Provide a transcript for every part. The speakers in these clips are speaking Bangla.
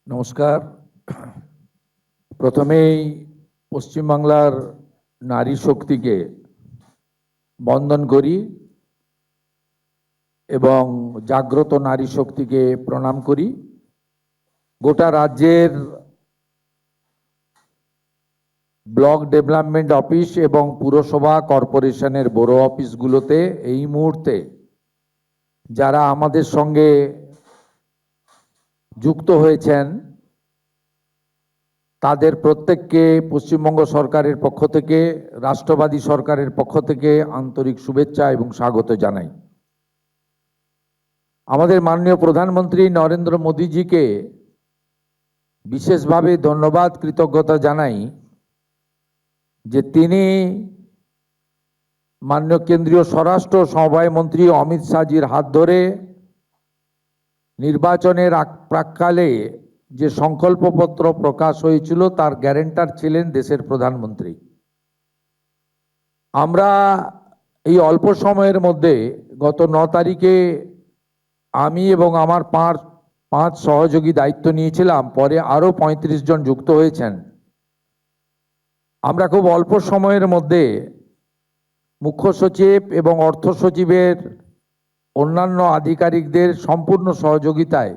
নমস্কার। প্রথমেই পশ্চিমবাংলার নারী শক্তিকে বন্দন করি এবং জাগ্রত নারী শক্তিকে প্রণাম করি। গোটা রাজ্যের ব্লক ডেভেলপমেন্ট অফিস এবং পুরসভা কর্পোরেশনের বড় অফিসগুলোতে এই মুহূর্তে যারা আমাদের সঙ্গে যুক্ত হয়েছেন তাদের প্রত্যেককে পশ্চিমবঙ্গ সরকারের পক্ষ থেকে, রাষ্ট্রবাদী সরকারের পক্ষ থেকে আন্তরিক শুভেচ্ছা এবং স্বাগত জানাই। আমাদের মাননীয় প্রধানমন্ত্রী নরেন্দ্র মোদীজিকে বিশেষভাবে ধন্যবাদ, কৃতজ্ঞতা জানাই যে তিনি মাননীয় কেন্দ্রীয় স্বরাষ্ট্র সমবায় মন্ত্রী অমিত শাহজির হাত ধরে নির্বাচনের প্রাক্কালে যে সংকল্পপত্র প্রকাশ হয়েছিল তার গ্যারান্টার ছিলেন দেশের প্রধানমন্ত্রী। আমরা এই অল্প সময়ের মধ্যে গত 9 তারিখে আমি এবং আমার পাঁচ সহযোগী দায়িত্ব নিয়েছিলাম, পরে আরও 35 জন যুক্ত হয়েছেন। আমরা খুব অল্প সময়ের মধ্যে মুখ্য সচিব এবং অর্থ সচিবের অন্যান্য আধিকারিকদের সম্পূর্ণ সহযোগিতায়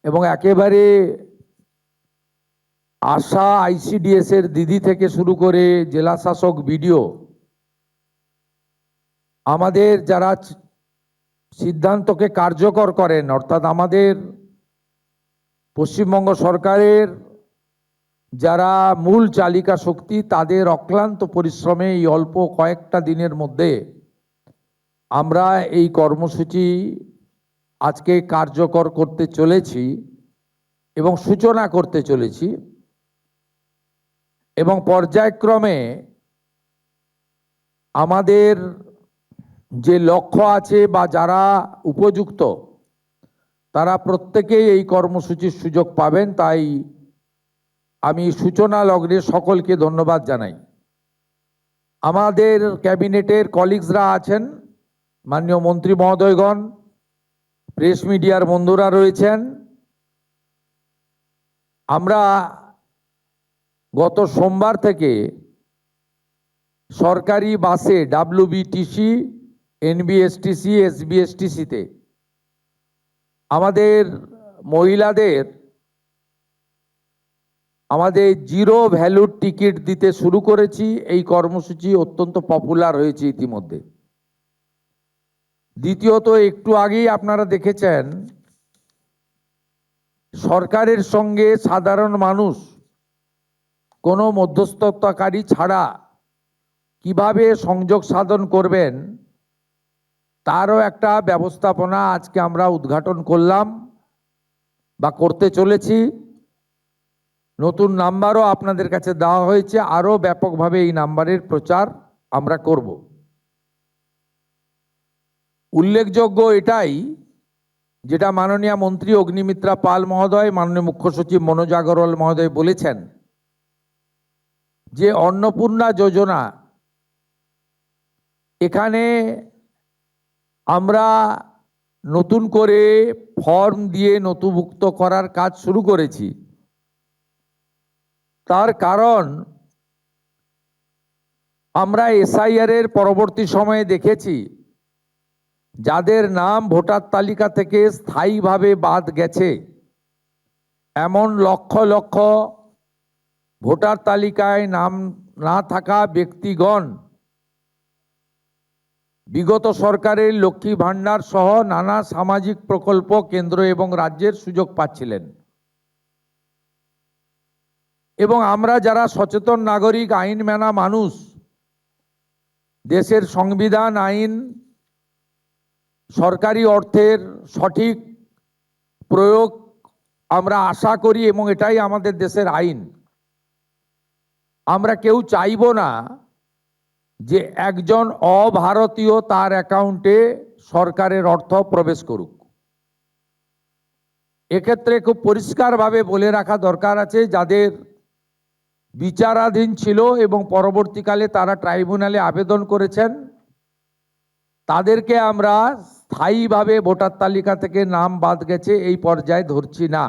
এবং একেবারে আশা আইসিডিএস এর দিদি থেকে শুরু করে জেলা শাসক, বিডিও, আমাদের যারা সিদ্ধান্তকে কার্যকর করেন, অর্থাৎ আমাদের পশ্চিমবঙ্গ সরকারের যারা মূল চালিকা শক্তি, তাদের অক্লান্ত পরিশ্রমে এই অল্প কয়েকটা দিনের মধ্যে আমরা এই কর্মসূচি আজকে কার্যকর করতে চলেছি এবং সূচনা করতে চলেছি। এবং পর্যায়ক্রমে আমাদের যে লক্ষ্য আছে বা যারা উপযুক্ত তারা প্রত্যেকেই এই কর্মসূচির সুযোগ পাবেন। তাই আমি সূচনা লগ্নে সকলকে ধন্যবাদ জানাই। আমাদের ক্যাবিনেটের কলিগসরা আছেন, মাননীয় মন্ত্রী মহোদয়গণ, প্রেস মিডিয়ার বন্ধুরা রয়েছেন। আমরা গত সোমবার থেকে সরকারি বাসে WBTC, NBSTC, SBSTC-তে আমাদের মহিলাদের আমাদের জিরো ভ্যালুর টিকিট দিতে শুরু করেছি। এই কর্মসূচি অত্যন্ত পপুলার হয়েছে ইতিমধ্যে। দ্বিতীয়ত, একটু আগেই আপনারা দেখেছেন সরকারের সঙ্গে সাধারণ মানুষ কোনো মধ্যস্থতাকারী ছাড়া কিভাবে সংযোগ সাধন করবেন তারও একটা ব্যবস্থাপনা আজকে আমরা উদ্ঘাটন করলাম বা করতে চলেছি। নতুন নাম্বারও আপনাদের কাছে দেওয়া হয়েছে, আরও ব্যাপকভাবে এই নাম্বারের প্রচার আমরা করব। উল্লেখযোগ্য এটাই, যেটা মাননীয় মন্ত্রী অগ্নিমিত্রা পাল মহোদয়, মাননীয় মুখ্য সচিব মনোজ আগরওয়াল মহোদয় বলেছেন যে অন্নপূর্ণা যোজনা, এখানে আমরা নতুন করে ফর্ম দিয়ে নথিভুক্ত করার কাজ শুরু করেছি। তার কারণ আমরা SIR এর পরবর্তী সময়ে দেখেছি যাদের নাম ভোটার তালিকা থেকে স্থায়ীভাবে বাদ গেছে, এমন লক্ষ লক্ষ ভোটার তালিকায় নাম না থাকা ব্যক্তিগণ বিগত সরকারের লক্ষ্মী ভাণ্ডার সহ নানা সামাজিক প্রকল্প কেন্দ্র এবং রাজ্যের সুযোগ পাচ্ছিলেন। এবং আমরা যারা সচেতন নাগরিক, আইন মানা মানুষ, দেশের সংবিধান, আইন, সরকারি অর্থের সঠিক প্রয়োগ আমরা আশা করি এবং এটাই আমাদের দেশের আইন। আমরা কেউ চাইব না যে একজন অভারতীয় তার অ্যাকাউন্টে সরকারের অর্থ প্রবেশ করুক। এক্ষেত্রে খুব পরিষ্কারভাবে বলে রাখা দরকার আছে, যাদের বিচারাধীন ছিল এবং পরবর্তীকালে তারা ট্রাইব্যুনালে আবেদন করেছেন, তাদেরকে আমরা স্থায়ীভাবে ভোটার তালিকা থেকে নাম বাদ গেছে এই পর্যায়ে ধরছি না।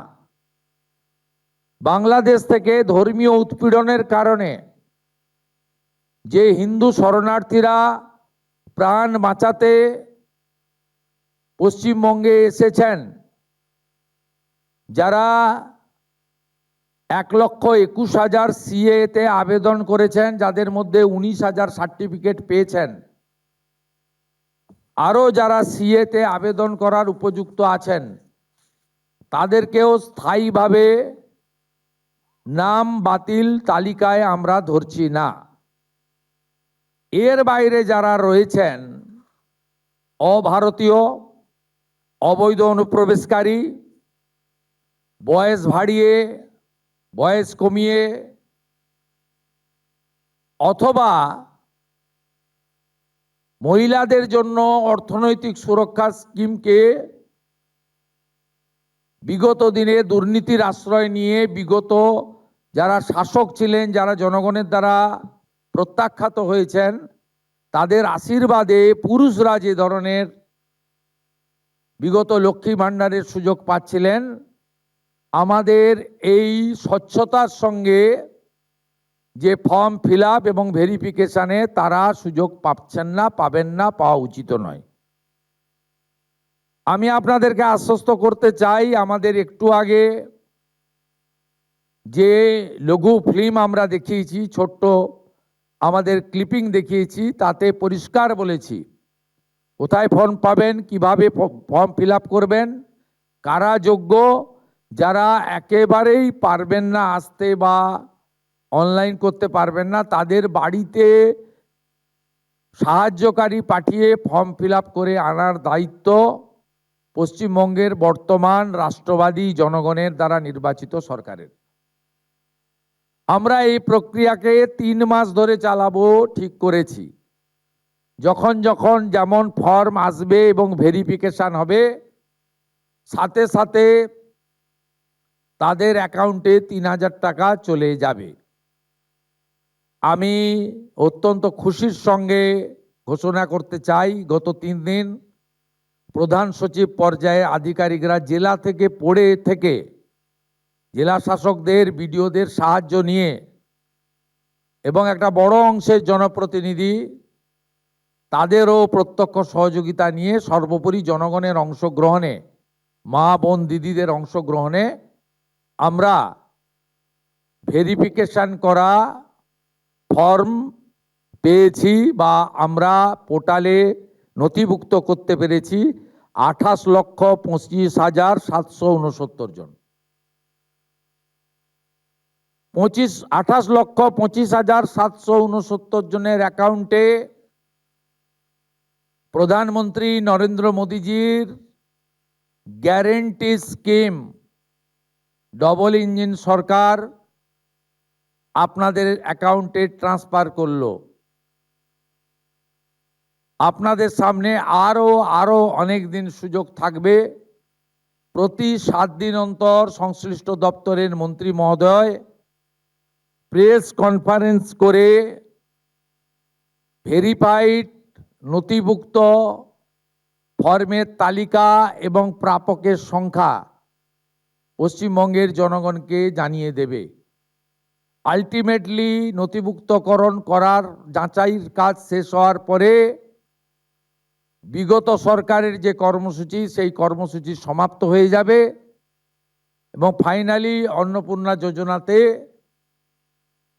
বাংলাদেশ থেকে ধর্মীয় উৎপীড়নের কারণে যে হিন্দু শরণার্থীরা প্রাণ বাঁচাতে পশ্চিমবঙ্গে এসেছেন, যারা 1,21,000 সিএতে আবেদন করেছেন, যাদের মধ্যে 19,000 সার্টিফিকেট পেয়েছেন, আরও যারা সিএতে আবেদন করার উপযুক্ত আছেন, তাদেরকেও স্থায়ীভাবে নাম বাতিল তালিকায় আমরা ধরছি না। এর বাইরে যারা রয়েছেন, অভারতীয়, অবৈধ অনুপ্রবেশকারী, বয়স বাড়িয়ে বয়স কমিয়ে অথবা মহিলাদের জন্য অর্থনৈতিক সুরক্ষা স্কিমকে বিগত দিনে দুর্নীতির আশ্রয় নিয়ে বিগত যারা শাসক ছিলেন, যারা জনগণের দ্বারা প্রত্যাখ্যাত হয়েছেন, তাদের আশীর্বাদে পুরুষরা যে ধরনের বিগত লক্ষ্মী ভাণ্ডারের সুযোগ পাচ্ছিলেন, আমাদের এই স্বচ্ছতার সঙ্গে যে ফর্ম ফিল আপ এবং ভেরিফিকেশানে তারা সুযোগ পাচ্ছেন না, পাবেন না, পাওয়া উচিত নয়। আমি আপনাদেরকে আশ্বস্ত করতে চাই, আমাদের একটু আগে যে লঘু ফিল্ম আমরা দেখিয়েছি, ছোট্ট আমাদের ক্লিপিং দেখিয়েছি, তাতে পরিষ্কার বলেছি কোথায় ফর্ম পাবেন, কিভাবে ফর্ম ফিল আপ করবেন, কারা যোগ্য, যারা একেবারেই পারবেন না আসতে বা অনলাইন করতে পারবেন না, তাদের বাড়িতে সাহায্যকারী পাঠিয়ে ফর্ম ফিল আপ করে আনার দায়িত্ব পশ্চিমবঙ্গের বর্তমান রাষ্ট্রবাদী জনগণের দ্বারা নির্বাচিত সরকারের। আমরা এই প্রক্রিয়াকে 3 মাস ধরে চালাবো ঠিক করেছি। যখন যখন যেমন ফর্ম আসবে এবং ভেরিফিকেশন হবে, সাথে সাথে তাদের অ্যাকাউন্টে 3,000 টাকা চলে যাবে। আমি অত্যন্ত খুশির সঙ্গে ঘোষণা করতে চাই, গত 3 দিন প্রধান সচিব পর্যায়ে আধিকারিকরা জেলা থেকে জেলা শাসকদের, বিডিওদের সাহায্য নিয়ে এবং একটা বড় অংশের জনপ্রতিনিধি তাদেরও প্রত্যক্ষ সহযোগিতা নিয়ে, সর্বোপরি জনগণের অংশগ্রহণে, মা বোন দিদিদের অংশগ্রহণে আমরা ভেরিফিকেশন করা ফর্ম পেয়েছি বা আমরা পোর্টালে নথিভুক্ত করতে পেরেছি 28,25,769 জন। 28,25,769 জনের অ্যাকাউন্টে প্রধানমন্ত্রী নরেন্দ্র মোদীজির গ্যারেন্টি স্কিম, ডবল ইঞ্জিন সরকার আপনাদের অ্যাকাউন্টে ট্রান্সফার করলো। আপনাদের সামনে আরো অনেক দিন সুযোগ থাকবে। প্রতি 7 দিন অন্তর সংশ্লিষ্ট দপ্তরের মন্ত্রী মহোদয় প্রেস কনফারেন্স করে ভেরিফাইড নথিভুক্ত ফর্মের তালিকা এবং প্রাপকের সংখ্যা পশ্চিমবঙ্গের জনগণকে জানিয়ে দেবে। আলটিমেটলি নথিভুক্তকরণ করার যাচাইয়ের কাজ শেষ হওয়ার পরে বিগত সরকারের যে কর্মসূচি, সেই কর্মসূচি সমাপ্ত হয়ে যাবে এবং ফাইনালি অন্নপূর্ণা যোজনাতে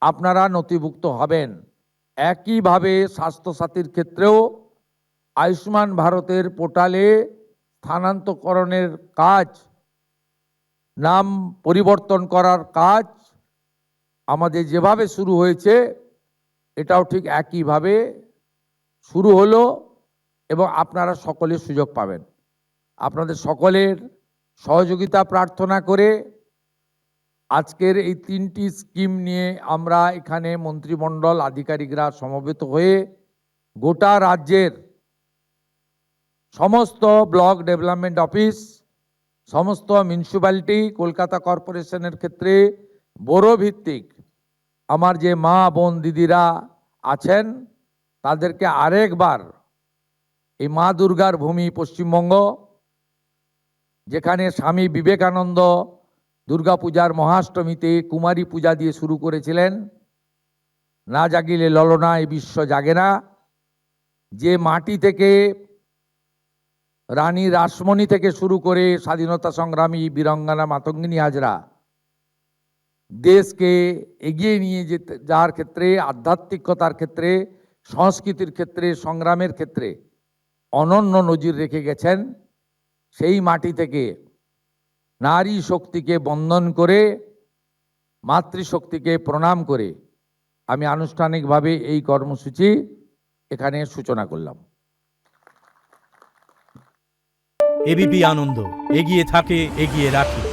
আপনারা নথিভুক্ত হবেন। একইভাবে স্বাস্থ্যসাথীর ক্ষেত্রেও আয়ুষ্মান ভারতের পোর্টালে স্থানান্তরকরণের কাজ, নাম পরিবর্তন করার কাজ আমাদের যেভাবে শুরু হয়েছে, এটাও ঠিক একইভাবে শুরু হলো এবং আপনারা সকলে সুযোগ পাবেন। আপনাদের সকলের সহযোগিতা প্রার্থনা করে আজকের এই 3টি স্কিম নিয়ে আমরা এখানে মন্ত্রিমণ্ডল আধিকারিকরা সমবেত হয়ে গোটা রাজ্যের সমস্ত ব্লক ডেভেলপমেন্ট অফিস, সমস্ত মিউনিসিপ্যালিটি, কলকাতা কর্পোরেশনের ক্ষেত্রে বড় ভিত্তিক আমার যে মা বোন দিদিরা আছেন, তাদেরকে আরেকবার এই মা দুর্গার ভূমি পশ্চিমবঙ্গ, যেখানে স্বামী বিবেকানন্দ দুর্গাপূজার মহাষ্টমীতে কুমারী পূজা দিয়ে শুরু করেছিলেন, না জাগিলে ললনা এই বিশ্ব জাগে না। যে মাটি থেকে রানী রাসমণি থেকে শুরু করে স্বাধীনতা সংগ্রামী বীরাঙ্গনা মাতঙ্গিনী হাজরা দেশকে এগিয়ে নিয়ে যেতে যাওয়ার ক্ষেত্রে, আধ্যাত্মিকতার ক্ষেত্রে, সংস্কৃতির ক্ষেত্রে, সংগ্রামের ক্ষেত্রে অনন্য নজির রেখে গেছেন, সেই মাটি থেকে নারী শক্তিকে বন্দন করে, মাতৃশক্তিকে প্রণাম করে আমি আনুষ্ঠানিকভাবে এই কর্মসূচি এখানে সূচনা করলাম। এবিপি আনন্দ, এগিয়ে থাকে, এগিয়ে রাখে।